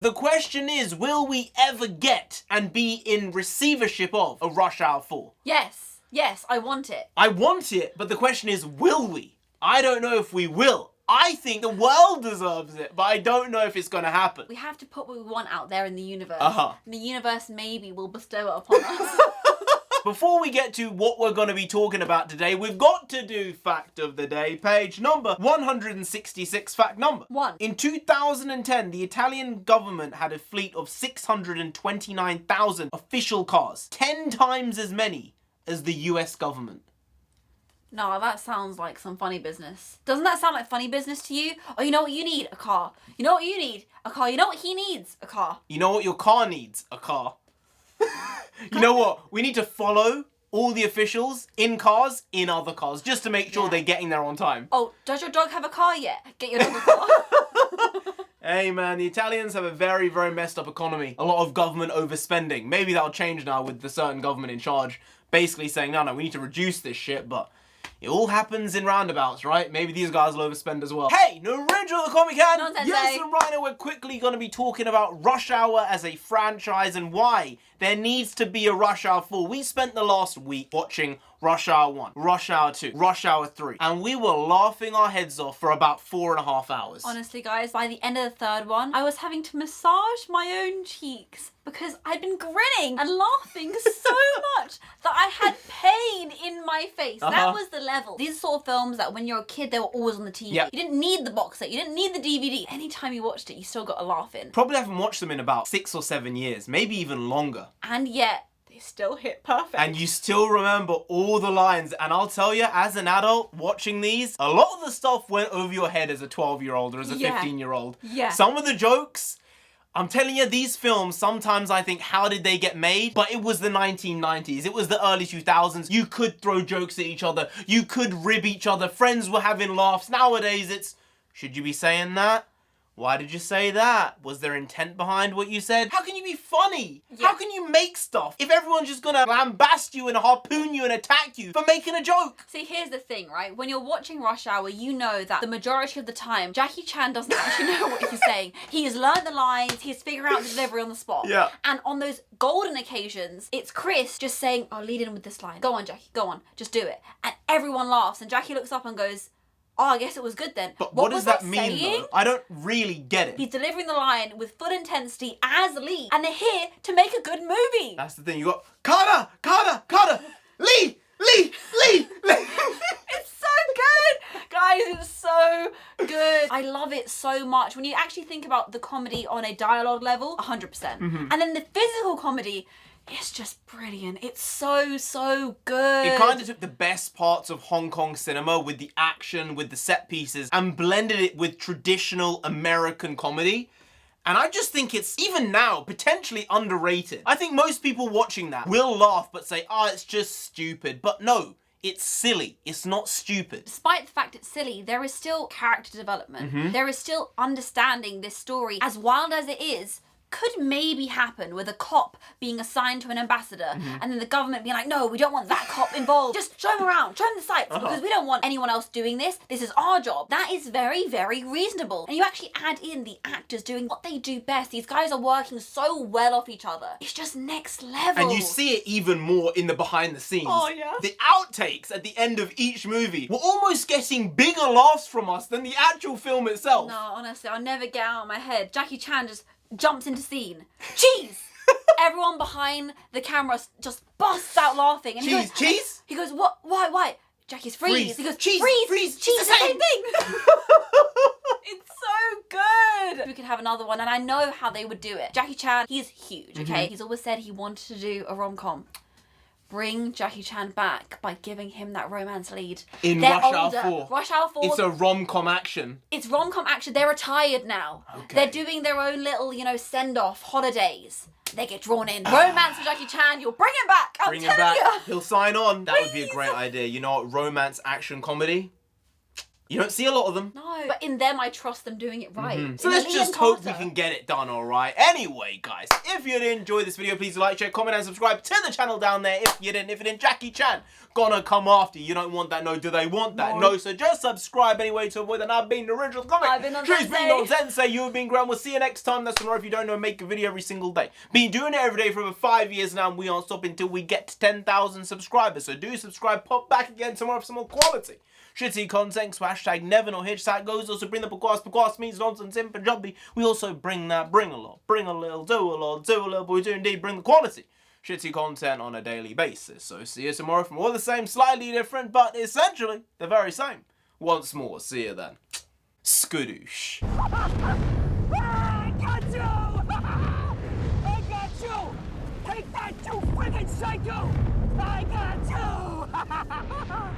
The question is, will we ever get and be in receivership of a Rush Hour 4? Yes, yes, I want it. I want it, but the question is, will we? I don't know if we will. I think the world deserves it, but I don't know if it's going to happen. We have to put what we want out there in the universe. Uh-huh. And the universe maybe will bestow it upon us. Before we get to what we're going to be talking about today, we've got to do Fact of the Day, page number 166, fact number 1. In 2010, the Italian government had a fleet of 629,000 official cars, 10 times as many as the US government. No, that sounds like some funny business. Doesn't that sound like funny business to you? Oh, you know what you need? A car. You know what you need? A car. You know what he needs? A car. You know what your car needs? A car. You know what? We need to follow all the officials in cars, in other cars, just to make sure they're getting there on time. Oh, does your dog have a car yet? Get your dog a car. Hey man, the Italians have a very, very messed up economy. A lot of government overspending. Maybe that'll change now with the certain government in charge basically saying, no, we need to reduce this shit, but it all happens in roundabouts, right? Maybe these guys will overspend as well. Hey, NarendraTheComic can. Nonsense, Yes, and right now we're quickly going to be talking about Rush Hour as a franchise and why there needs to be a Rush Hour 4. We spent the last week watching Rush Hour 1, Rush Hour 2, Rush Hour 3, and we were laughing our heads off for about 4.5 hours. Honestly, guys, by the end of the third one, I was having to massage my own cheeks because I'd been grinning and laughing so much that I had pain in my face. That was the level. These are sort of films that when you're a kid, they were always on the TV. Yep. You didn't need the box set. You didn't need the DVD. Anytime you watched it, you still got a laugh in. Probably haven't watched them in about 6 or 7 years, maybe even longer. And yet, they still hit perfect. And you still remember all the lines. And I'll tell you, as an adult watching these, a lot of the stuff went over your head as a 12-year-old or as a 15-year-old. Yeah. Some of the jokes, I'm telling you, these films, sometimes I think, how did they get made? But it was the 1990s. It was the early 2000s. You could throw jokes at each other. You could rib each other. Friends were having laughs. Nowadays, it's, should you be saying that? Why did you say that? Was there intent behind what you said? How can you be funny? Yeah. How can you make stuff if everyone's just gonna lambast you and harpoon you and attack you for making a joke? See, here's the thing, right? When you're watching Rush Hour, you know that the majority of the time, Jackie Chan doesn't actually know what he's saying. He has learned the lines, he's figuring out the delivery on the spot. Yeah. And on those golden occasions, it's Chris just saying, oh, lead in with this line. Go on, Jackie, go on, just do it. And everyone laughs, and Jackie looks up and goes, oh, I guess it was good then. But what does that was I mean, saying? though? I don't really get it. He's delivering the line with full intensity as Lee, and they're here to make a good movie. That's the thing. You got Carter, Lee. It's so good! Guys, it's so good. I love it so much. When you actually think about the comedy on a dialogue level, 100%. And then the physical comedy, it's just brilliant. It's so, so good. It kind of took the best parts of Hong Kong cinema with the action, with the set pieces, and blended it with traditional American comedy. And I just think it's, even now, potentially underrated. I think most people watching that will laugh but say, oh, it's just stupid. But no, it's silly. It's not stupid. Despite the fact it's silly, there is still character development. There is still understanding this story, as wild as it is, could maybe happen with a cop being assigned to an ambassador and then the government being like, no, we don't want that cop involved. Just show him around, show him the sights because we don't want anyone else doing this. This is our job. That is very, very reasonable. And you actually add in the actors doing what they do best. These guys are working so well off each other. It's just next level. And you see it even more in the behind the scenes. Oh, yeah. The outtakes at the end of each movie were almost getting bigger laughs from us than the actual film itself. No, honestly, I'll never get out of my head. Jackie Chan just jumps into scene. Cheese! Everyone behind the camera just busts out laughing. And Cheese? He goes, what? Why? Jackie's freeze. He goes, cheese, freeze, cheese, the same thing. It's so good. We could have another one, and I know how they would do it. Jackie Chan, he's huge, okay? He's always said he wanted to do a rom-com. Bring Jackie Chan back by giving him that romance lead. In They're Rush Hour older. 4. Rush Hour 4. It's a rom-com action. It's rom-com action. They're retired now. Okay. They're doing their own little, send-off holidays. They get drawn in. Romance with Jackie Chan. You'll bring him back. Bring him I'm telling back. you. He'll sign on. That would be a Please. great idea. You know what? Romance action comedy. You don't see a lot of them. No, but in them I trust them doing it right. So let's just hope we can get it done, alright? Anyway, guys, if you did enjoy this video, please like, share, comment, and subscribe to the channel down there. If you didn't, Jackie Chan gonna come after you. You don't want that, no. Do they want that? No. So just subscribe anyway to avoid that. I've been NarendraTheComic. I've been on She's been on Sensei. You've been Graham. We'll see you next time. That's tomorrow. If you don't know, make a video every single day. Been doing it every day for over 5 years now, and we aren't stopping until we get to 10,000 subscribers. So do subscribe. Pop back again tomorrow for some more quality shitty content. So hashtag never not hitch. That goes also bring the bakwas means nonsense in Punjabi. We also bring that, bring a lot, bring a little, do a lot, do a little, but we do indeed bring the quality shitty content on a daily basis. So see you tomorrow from all the same, slightly different, but essentially the very same. Once more, see you then. Skadoosh. I got you! I got you! Take that, you friggin' psycho! I got you!